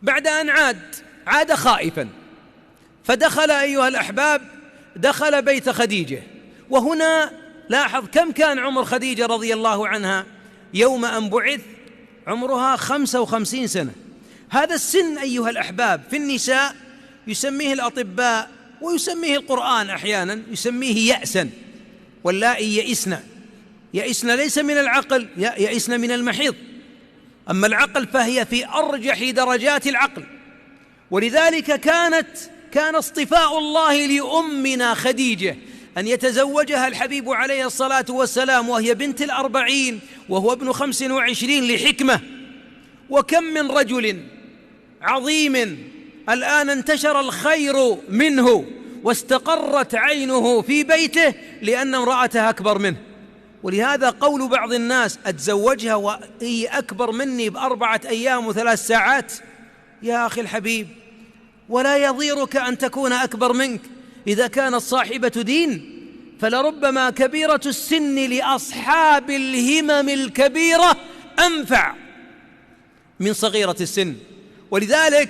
بعد أن عاد خائفا، فدخل أيها الأحباب دخل بيت خديجة. وهنا لاحظ كم كان عمر خديجة رضي الله عنها يوم أن بعث؟ عمرها 55 سنة. هذا السن أيها الأحباب في النساء يسميه الأطباء ويسميه القرآن أحيانا يسميه يأسا، واللائي يئسن ليس من العقل، يئسن من المحيض. أما العقل فهي في أرجح درجات العقل. ولذلك كان اصطفاء الله لأمنا خديجة أن يتزوجها الحبيب عليه الصلاة والسلام وهي بنت 40 وهو ابن 25 لحكمة. وكم من رجل عظيم الآن انتشر الخير منه واستقرت عينه في بيته لأن امرأته أكبر منه. ولهذا قول بعض الناس أتزوجها وهي أكبر مني ب4 أيام و3 ساعات، يا أخي الحبيب، ولا يضيرك أن تكون أكبر منك إذا كانت صاحبة دين، فلربما كبيرة السن لأصحاب الهمم الكبيرة أنفع من صغيرة السن. ولذلك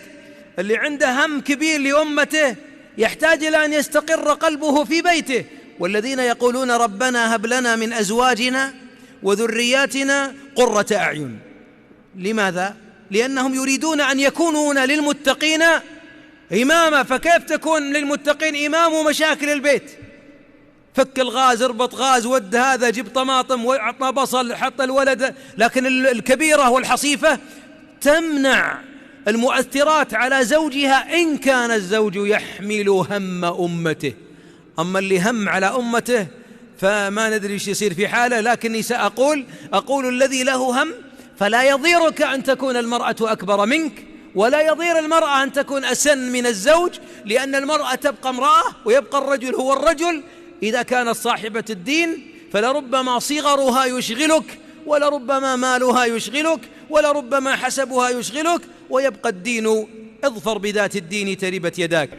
اللي عنده هم كبير لأمته يحتاج إلى أن يستقر قلبه في بيته. والذين يقولون ربنا هب لنا من أزواجنا وذرياتنا قرة أعين، لماذا؟ لأنهم يريدون أن يكونون للمتقين إماما. فكيف تكون للمتقين إمام ومشاكل البيت؟ فك الغاز، اربط غاز، ود هذا، جيب طماطم، وعطنا بصل، حط الولد. لكن الكبيرة والحصيفة تمنع المؤثرات على زوجها إن كان الزوج يحمل هم أمته. أما اللي هم على أمته فما ندري ايش يصير في حاله. لكني سأقول الذي له هم، فلا يضيرك أن تكون المرأة أكبر منك، ولا يضير المرأة أن تكون أسن من الزوج، لأن المرأة تبقى امرأة ويبقى الرجل هو الرجل. إذا كانت صاحبة الدين فلربما صغرها يشغلك، ولربما مالها يشغلك، ولربما حسبها يشغلك، ويبقى الدين. اظفر بذات الدين تربت يداك.